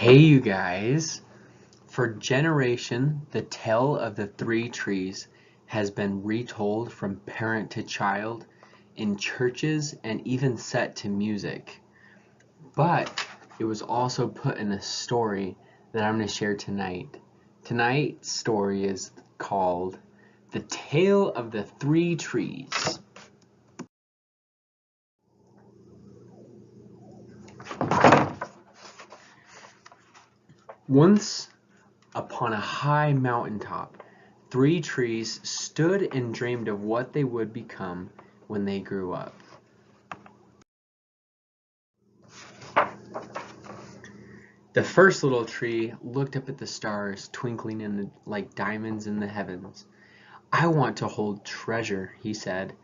Hey you guys! For generation, the tale of the three trees has been retold from parent to child in churches and even set to music. But it was also put in a story that I'm going to share tonight. Tonight's story is called The Tale of the Three Trees. Once upon a high mountaintop, three trees stood and dreamed of what they would become when they grew up. The first little tree looked up at the stars twinkling like diamonds in the heavens. "I want to hold treasure," he said.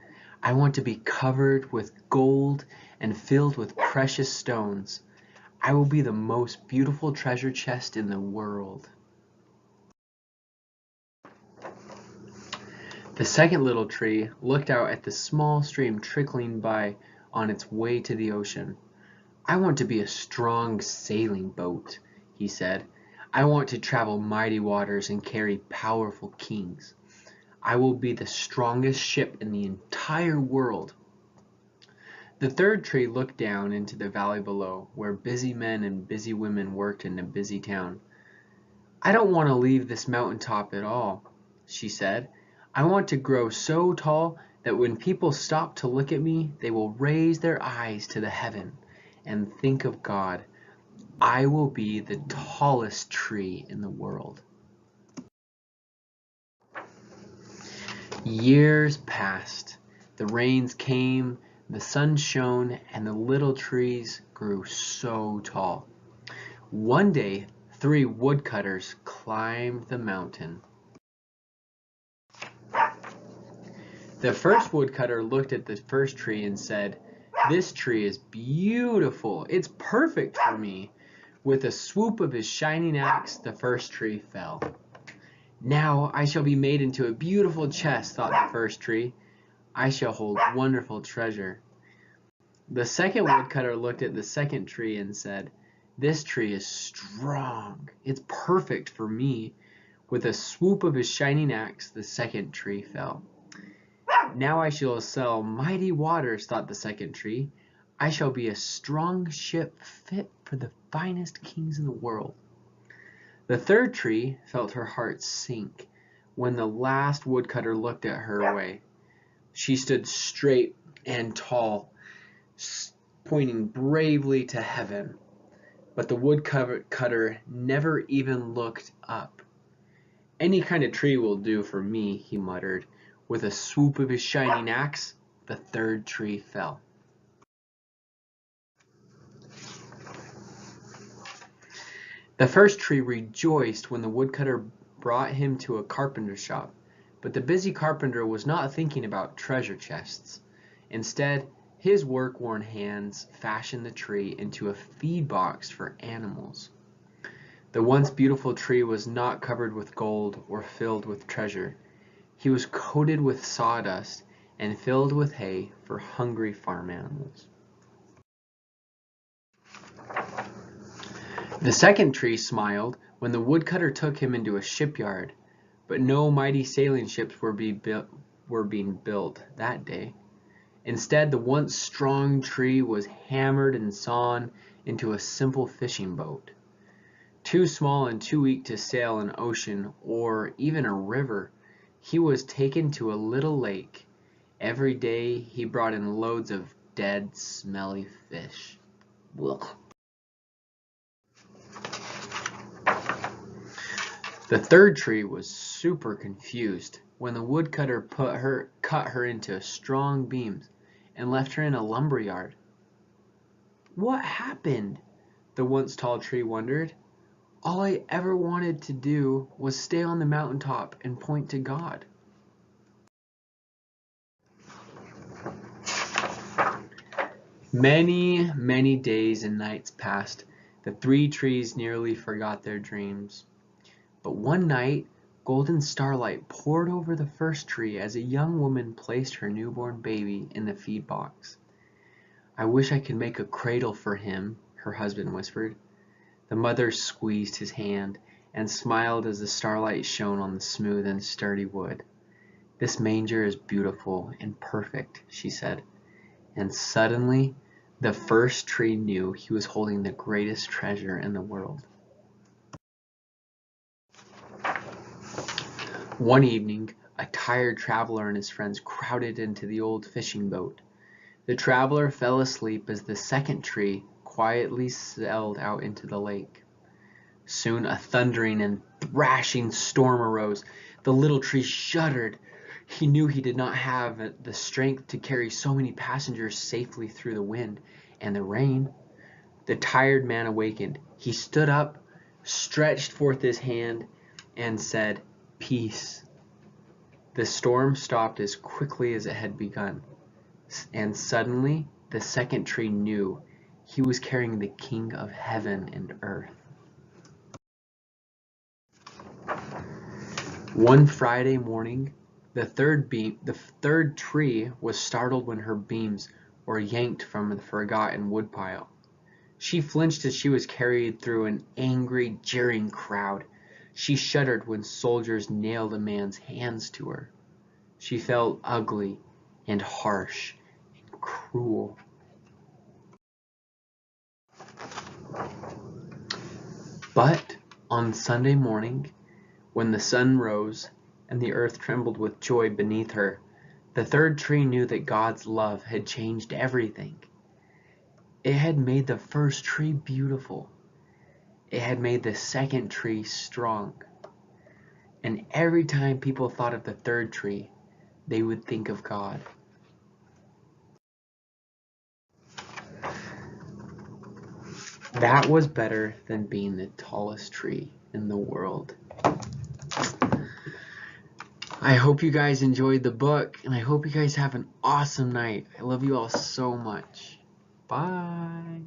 "I want to be covered with gold and filled with precious stones. I will be the most beautiful treasure chest in the world." The second little tree looked out at the small stream trickling by on its way to the ocean. "I want to be a strong sailing boat," he said. "I want to travel mighty waters and carry powerful kings. I will be the strongest ship in the entire world." The third tree looked down into the valley below, where busy men and busy women worked in a busy town. "I don't want to leave this mountaintop at all," she said. "I want to grow so tall that when people stop to look at me, they will raise their eyes to the heaven and think of God. I will be the tallest tree in the world." Years passed. The rains came, the sun shone, and the little trees grew so tall. One day, three woodcutters climbed the mountain. The first woodcutter looked at the first tree and said, "This tree is beautiful. It's perfect for me." With a swoop of his shining axe, the first tree fell. "Now I shall be made into a beautiful chest," thought the first tree. "I shall hold wonderful treasure." The second woodcutter looked at the second tree and said, "This tree is strong. It's perfect for me." With a swoop of his shining axe, the second tree fell. "Now I shall sail mighty waters," thought the second tree. "I shall be a strong ship fit for the finest kings in the world." The third tree felt her heart sink when the last woodcutter looked at her way. She stood straight and tall, pointing bravely to heaven. But the woodcutter never even looked up. "Any kind of tree will do for me," he muttered. With a swoop of his shining axe, the third tree fell. The first tree rejoiced when the woodcutter brought him to a carpenter's shop, but the busy carpenter was not thinking about treasure chests. Instead, his work-worn hands fashioned the tree into a feed box for animals. The once beautiful tree was not covered with gold or filled with treasure. He was coated with sawdust and filled with hay for hungry farm animals. The second tree smiled when the woodcutter took him into a shipyard, but no mighty sailing ships were being built that day. Instead, the once strong tree was hammered and sawn into a simple fishing boat. Too small and too weak to sail an ocean or even a river, he was taken to a little lake. Every day he brought in loads of dead, smelly fish. Ugh. The third tree was super confused when the woodcutter cut her into strong beams and left her in a lumber yard. What happened? The once tall tree wondered. All I ever wanted to do was stay on the mountaintop and point to God. Many, many days and nights passed. The three trees nearly forgot their dreams. But one night, golden starlight poured over the first tree as a young woman placed her newborn baby in the feed box. "I wish I could make a cradle for him," her husband whispered. The mother squeezed his hand and smiled as the starlight shone on the smooth and sturdy wood. "This manger is beautiful and perfect," she said. And suddenly, the first tree knew he was holding the greatest treasure in the world. One evening, a tired traveler and his friends crowded into the old fishing boat. The traveler fell asleep as the second tree quietly sailed out into the lake. Soon a thundering and thrashing storm arose. The little tree shuddered. He knew he did not have the strength to carry so many passengers safely through the wind and the rain. The tired man awakened. He stood up, stretched forth his hand, and said, "Peace." The storm stopped as quickly as it had begun, and suddenly the second tree knew he was carrying the King of heaven and earth. One Friday morning, the third tree was startled when her beams were yanked from the forgotten woodpile. She flinched as she was carried through an angry, jeering crowd. She shuddered when soldiers nailed a man's hands to her. She felt ugly and harsh and cruel. But on Sunday morning, when the sun rose and the earth trembled with joy beneath her, the third tree knew that God's love had changed everything. It had made the first tree beautiful. It had made the second tree strong. And every time people thought of the third tree, they would think of God. That was better than being the tallest tree in the world. I hope you guys enjoyed the book, and I hope you guys have an awesome night. I love you all so much. Bye.